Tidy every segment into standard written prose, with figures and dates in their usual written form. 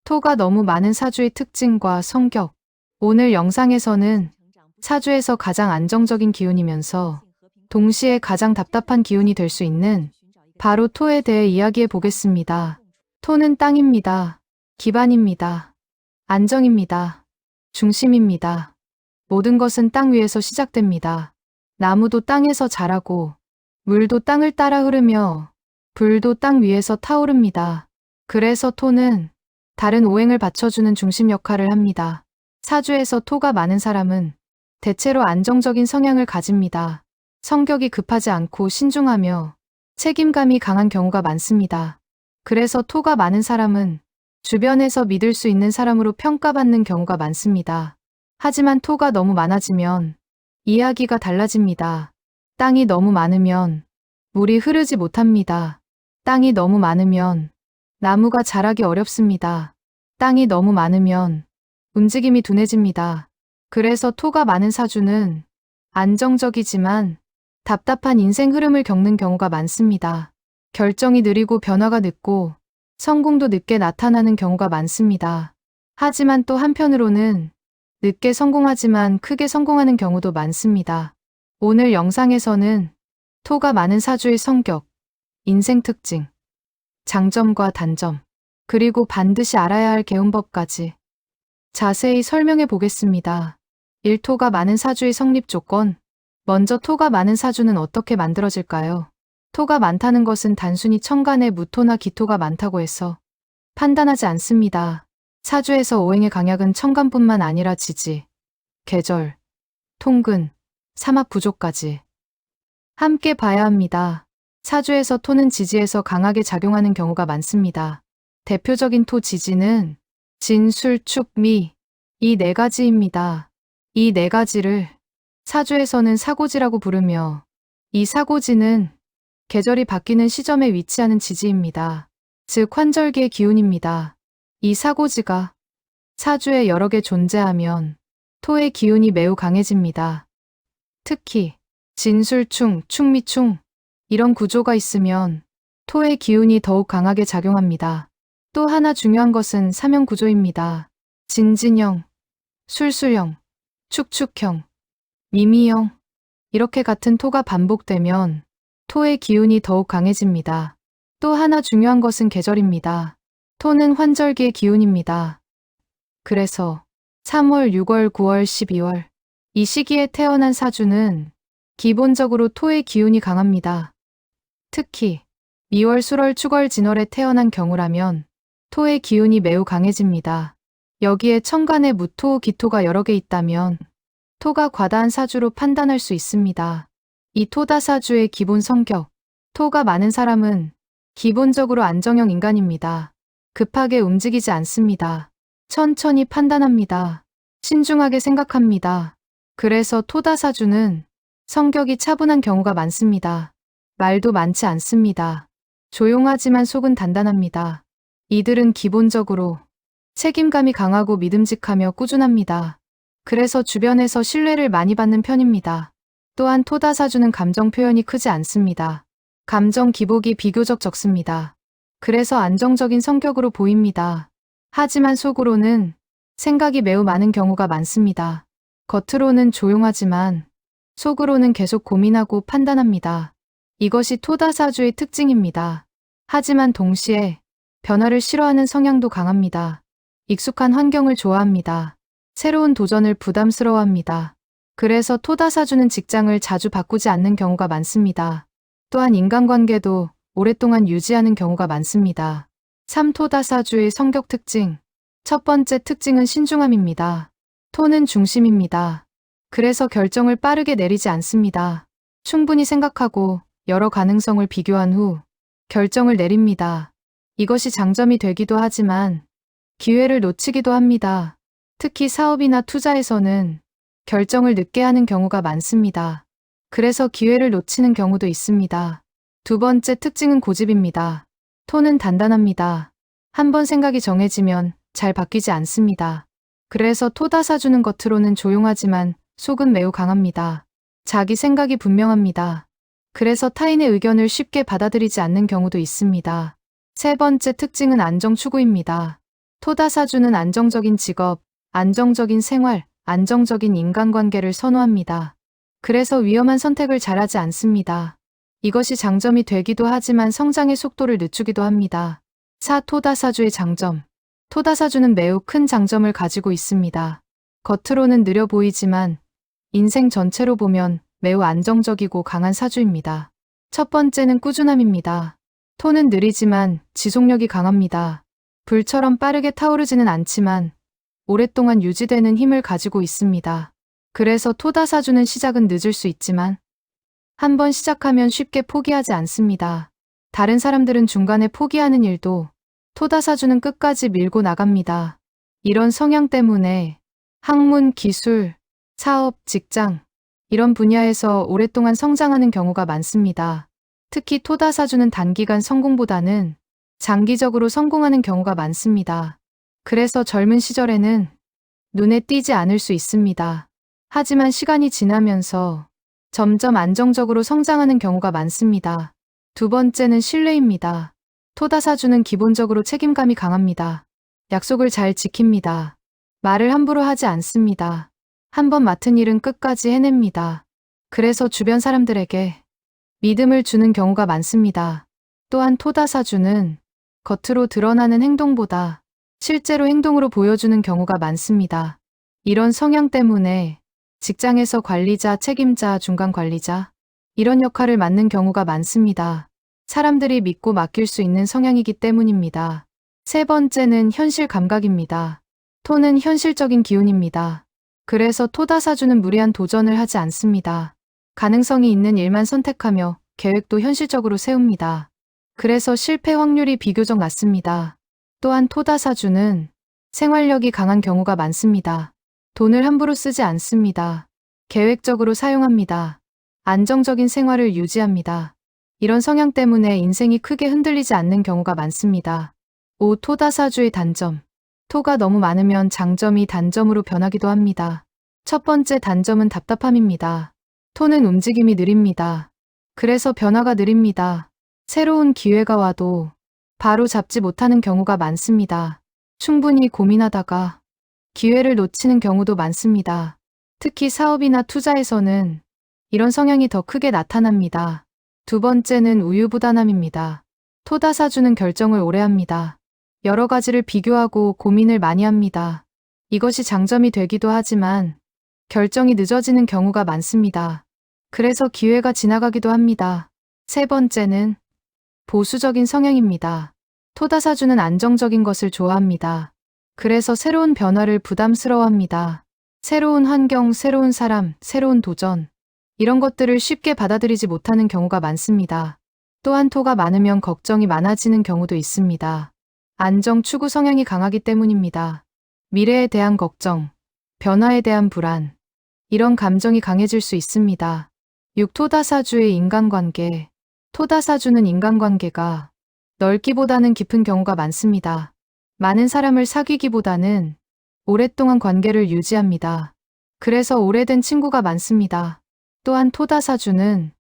토가 너무 많은 사주의 특징과 성격. 오늘 영상에서는 사주에서 가장 안정적인 기운이면서 동시에 가장 답답한 기운이 될 수 있는 바로 토에 대해 이야기해 보겠습니다. 토는 땅입니다. 기반입니다. 안정입니다. 중심입니다. 모든 것은 땅 위에서 시작됩니다. 나무도 땅에서 자라고 물도 땅을 따라 흐르며 불도 땅 위에서 타오릅니다. 그래서 토는 다른 오행을 받쳐주는 중심 역할을 합니다. 사주에서 토가 많은 사람은 대체로 안정적인 성향을 가집니다. 성격이 급하지 않고 신중하며 책임감이 강한 경우가 많습니다. 그래서 토가 많은 사람은 주변에서 믿을 수 있는 사람으로 평가받는 경우가 많습니다. 하지만 토가 너무 많아지면 이야기가 달라집니다. 땅이 너무 많으면 물이 흐르지 못합니다. 땅이 너무 많으면 나무가 자라기 어렵습니다. 땅이 너무 많으면 움직임이 둔해집니다. 그래서 토가 많은 사주는 안정적이지만 답답한 인생 흐름을 겪는 경우가 많습니다. 결정이 느리고 변화가 늦고 성공도 늦게 나타나는 경우가 많습니다. 하지만 또 한편으로는 늦게 성공하지만 크게 성공하는 경우도 많습니다. 오늘 영상에서는 토가 많은 사주의 성격, 인생 특징, 장점과 단점, 그리고 반드시 알아야 할 개운법까지 자세히 설명해 보겠습니다. 1토가 많은 사주의 성립 조건. 먼저 토가 많은 사주는 어떻게 만들어질까요? 토가 많다는 것은 단순히 천간에 무토나 기토가 많다고 해서 판단하지 않습니다. 사주에서 오행의 강약은 천간뿐만 아니라 지지, 계절, 통근, 사막 구조까지 함께 봐야 합니다. 사주에서 토는 지지에서 강하게 작용하는 경우가 많습니다. 대표적인 토 지지는 진, 술, 축, 미, 이 네 가지입니다. 이 네 가지를 사주에서는 사고지라고 부르며 이 사고지는 계절이 바뀌는 시점에 위치하는 지지입니다. 즉 환절기의 기운입니다. 이 사고지가 사주에 여러 개 존재하면 토의 기운이 매우 강해집니다. 특히 진술충, 충미충 이런 구조가 있으면 토의 기운이 더욱 강하게 작용합니다. 또 하나 중요한 것은 삼형 구조입니다. 진진형, 술술형, 축축형, 미미형 이렇게 같은 토가 반복되면 토의 기운이 더욱 강해집니다. 또 하나 중요한 것은 계절입니다. 토는 환절기의 기운입니다. 그래서 3월, 6월, 9월, 12월 이 시기에 태어난 사주는 기본적으로 토의 기운이 강합니다. 특히 미월, 술월, 축월, 진월에 태어난 경우라면 토의 기운이 매우 강해집니다. 여기에 천간에 무토, 기토가 여러 개 있다면 토가 과다한 사주로 판단할 수 있습니다. 이 토다사주의 기본 성격. 토가 많은 사람은 기본적으로 안정형 인간입니다. 급하게 움직이지 않습니다. 천천히 판단합니다. 신중하게 생각합니다. 그래서 토다사주는 성격이 차분한 경우가 많습니다. 말도 많지 않습니다. 조용하지만 속은 단단합니다. 이들은 기본적으로 책임감이 강하고 믿음직하며 꾸준합니다. 그래서 주변에서 신뢰를 많이 받는 편입니다. 또한 토다사주는 감정 표현이 크지 않습니다. 감정 기복이 비교적 적습니다. 그래서 안정적인 성격으로 보입니다. 하지만 속으로는 생각이 매우 많은 경우가 많습니다. 겉으로는 조용하지만 속으로는 계속 고민하고 판단합니다. 이것이 토다사주의 특징입니다. 하지만 동시에 변화를 싫어하는 성향도 강합니다. 익숙한 환경을 좋아합니다. 새로운 도전을 부담스러워합니다. 그래서 토다사주는 직장을 자주 바꾸지 않는 경우가 많습니다. 또한 인간관계도 오랫동안 유지하는 경우가 많습니다. 3토다사주의 성격 특징. 첫 번째 특징은 신중함입니다. 토는 중심입니다. 그래서 결정을 빠르게 내리지 않습니다. 충분히 생각하고 여러 가능성을 비교한 후 결정을 내립니다. 이것이 장점이 되기도 하지만 기회를 놓치기도 합니다. 특히 사업이나 투자에서는 결정을 늦게 하는 경우가 많습니다. 그래서 기회를 놓치는 경우도 있습니다. 두 번째 특징은 고집입니다. 토는 단단합니다. 한번 생각이 정해지면 잘 바뀌지 않습니다. 그래서 토다사주는 겉으로는 조용하지만 속은 매우 강합니다. 자기 생각이 분명합니다. 그래서 타인의 의견을 쉽게 받아들이지 않는 경우도 있습니다. 세 번째 특징은 안정추구입니다. 토다사주는 안정적인 직업, 안정적인 생활, 안정적인 인간관계를 선호합니다. 그래서 위험한 선택을 잘하지 않습니다. 이것이 장점이 되기도 하지만 성장의 속도를 늦추기도 합니다. 토다사주의 장점. 토다사주는 매우 큰 장점을 가지고 있습니다. 겉으로는 느려 보이지만 인생 전체로 보면 매우 안정적이고 강한 사주입니다. 첫 번째는 꾸준함입니다. 토는 느리지만 지속력이 강합니다. 불처럼 빠르게 타오르지는 않지만 오랫동안 유지되는 힘을 가지고 있습니다. 그래서 토다사주는 시작은 늦을 수 있지만 한번 시작하면 쉽게 포기하지 않습니다. 다른 사람들은 중간에 포기하는 일도 토다사주는 끝까지 밀고 나갑니다. 이런 성향 때문에 학문, 기술, 사업, 직장 이런 분야에서 오랫동안 성장하는 경우가 많습니다. 특히 토다사주는 단기간 성공보다는 장기적으로 성공하는 경우가 많습니다. 그래서 젊은 시절에는 눈에 띄지 않을 수 있습니다. 하지만 시간이 지나면서 점점 안정적으로 성장하는 경우가 많습니다. 두 번째는 신뢰입니다. 토다사주는 기본적으로 책임감이 강합니다. 약속을 잘 지킵니다. 말을 함부로 하지 않습니다. 한번 맡은 일은 끝까지 해냅니다. 그래서 주변 사람들에게 믿음을 주는 경우가 많습니다. 또한 토다사주는 겉으로 드러나는 행동보다 실제로 행동으로 보여주는 경우가 많습니다. 이런 성향 때문에 직장에서 관리자, 책임자, 중간 관리자 이런 역할을 맡는 경우가 많습니다. 사람들이 믿고 맡길 수 있는 성향이기 때문입니다. 세 번째는 현실 감각입니다. 토는 현실적인 기운입니다. 그래서 토다사주는 무리한 도전을 하지 않습니다. 가능성이 있는 일만 선택하며 계획도 현실적으로 세웁니다. 그래서 실패 확률이 비교적 낮습니다. 또한 토다사주는 생활력이 강한 경우가 많습니다. 돈을 함부로 쓰지 않습니다. 계획적으로 사용합니다. 안정적인 생활을 유지합니다. 이런 성향 때문에 인생이 크게 흔들리지 않는 경우가 많습니다. 토다사주의 단점. 토가 너무 많으면 장점이 단점으로 변하기도 합니다. 첫 번째 단점은 답답함입니다. 토는 움직임이 느립니다. 그래서 변화가 느립니다. 새로운 기회가 와도 바로 잡지 못하는 경우가 많습니다. 충분히 고민하다가 기회를 놓치는 경우도 많습니다. 특히 사업이나 투자에서는 이런 성향이 더 크게 나타납니다. 두 번째는 우유부단함입니다. 토다사주는 결정을 오래 합니다. 여러 가지를 비교하고 고민을 많이 합니다. 이것이 장점이 되기도 하지만 결정이 늦어지는 경우가 많습니다. 그래서 기회가 지나가기도 합니다. 세 번째는 보수적인 성향입니다. 토다사주는 안정적인 것을 좋아합니다. 그래서 새로운 변화를 부담스러워합니다. 새로운 환경, 새로운 사람, 새로운 도전 이런 것들을 쉽게 받아들이지 못하는 경우가 많습니다. 또한 토가 많으면 걱정이 많아지는 경우도 있습니다. 안정 추구 성향이 강하기 때문입니다. 미래에 대한 걱정, 변화에 대한 불안 이런 감정이 강해질 수 있습니다. 토다사주의 인간관계. 토다사주는 인간관계가 넓기보다는 깊은 경우가 많습니다. 많은 사람을 사귀기보다는 오랫동안 관계를 유지합니다. 그래서 오래된 친구가 많습니다. 또한 토다사주는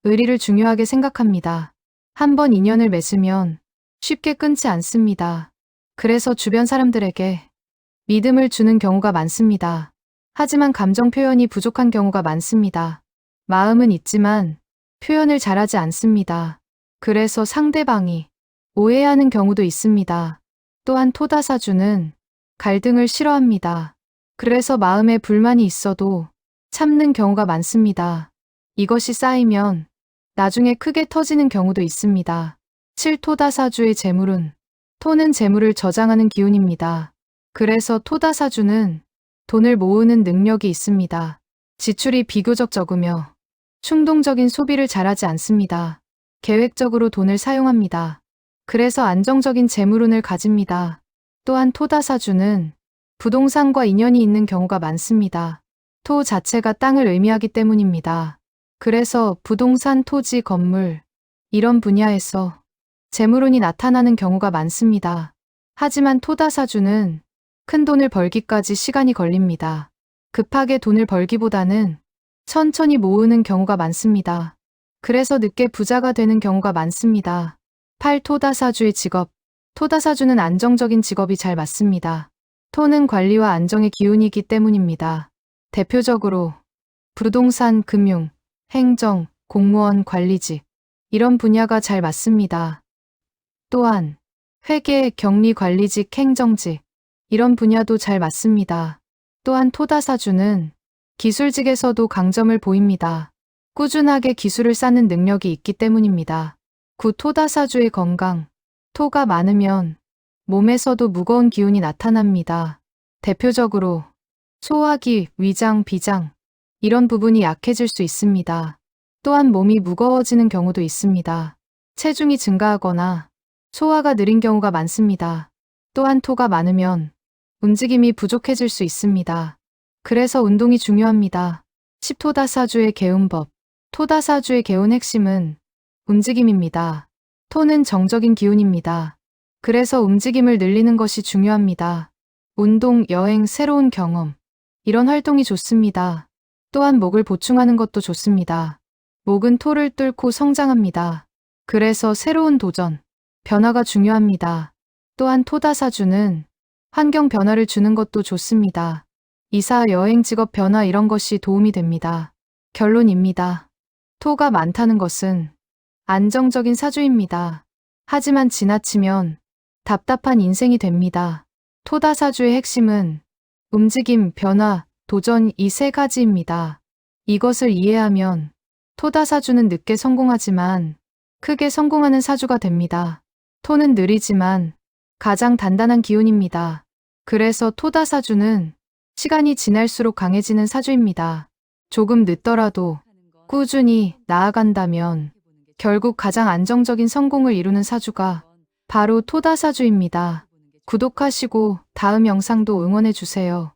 의리를 중요하게 생각합니다. 한번 인연을 맺으면 쉽게 끊지 않습니다. 그래서 주변 사람들에게 믿음을 주는 경우가 많습니다. 하지만 감정 표현이 부족한 경우가 많습니다. 마음은 있지만 표현을 잘하지 않습니다. 그래서 상대방이 오해하는 경우도 있습니다. 또한 토다사주는 갈등을 싫어합니다. 그래서 마음에 불만이 있어도 참는 경우가 많습니다. 이것이 쌓이면 나중에 크게 터지는 경우도 있습니다. 토다사주의 재물운. 토는 재물을 저장하는 기운입니다. 그래서 토다사주는 돈을 모으는 능력이 있습니다. 지출이 비교적 적으며 충동적인 소비를 잘하지 않습니다. 계획적으로 돈을 사용합니다. 그래서 안정적인 재물운을 가집니다. 또한 토다사주는 부동산과 인연이 있는 경우가 많습니다. 토 자체가 땅을 의미하기 때문입니다. 그래서 부동산, 토지, 건물 이런 분야에서 재물운이 나타나는 경우가 많습니다. 하지만 토다사주는 큰 돈을 벌기까지 시간이 걸립니다. 급하게 돈을 벌기보다는 천천히 모으는 경우가 많습니다. 그래서 늦게 부자가 되는 경우가 많습니다. 토다사주의 직업. 토다사주는 안정적인 직업이 잘 맞습니다. 토는 관리와 안정의 기운이기 때문입니다. 대표적으로 부동산, 금융, 행정, 공무원, 관리직 이런 분야가 잘 맞습니다. 또한 회계, 격리, 관리직, 행정직 이런 분야도 잘 맞습니다. 또한 토다사주는 기술직에서도 강점을 보입니다. 꾸준하게 기술을 쌓는 능력이 있기 때문입니다. 토다사주의 건강. 토가 많으면 몸에서도 무거운 기운이 나타납니다. 대표적으로 소화기, 위장, 비장 이런 부분이 약해질 수 있습니다. 또한 몸이 무거워지는 경우도 있습니다. 체중이 증가하거나 소화가 느린 경우가 많습니다. 또한 토가 많으면 움직임이 부족해질 수 있습니다. 그래서 운동이 중요합니다. 10토다사주의 개운법. 토다사주의 개운 핵심은 움직임입니다. 토는 정적인 기운입니다. 그래서 움직임을 늘리는 것이 중요합니다. 운동, 여행, 새로운 경험 이런 활동이 좋습니다. 또한 목을 보충하는 것도 좋습니다. 목은 토를 뚫고 성장합니다. 그래서 새로운 도전, 변화가 중요합니다. 또한 토다사주는 환경 변화를 주는 것도 좋습니다. 이사, 여행, 직업 변화 이런 것이 도움이 됩니다. 결론입니다. 토가 많다는 것은 안정적인 사주입니다. 하지만 지나치면 답답한 인생이 됩니다. 토다사주의 핵심은 움직임, 변화, 도전 이 세 가지입니다. 이것을 이해하면 토다사주는 늦게 성공하지만 크게 성공하는 사주가 됩니다. 토는 느리지만 가장 단단한 기운입니다. 그래서 토다사주는 시간이 지날수록 강해지는 사주입니다. 조금 늦더라도 꾸준히 나아간다면 결국 가장 안정적인 성공을 이루는 사주가 바로 토다사주입니다. 구독하시고 다음 영상도 응원해주세요.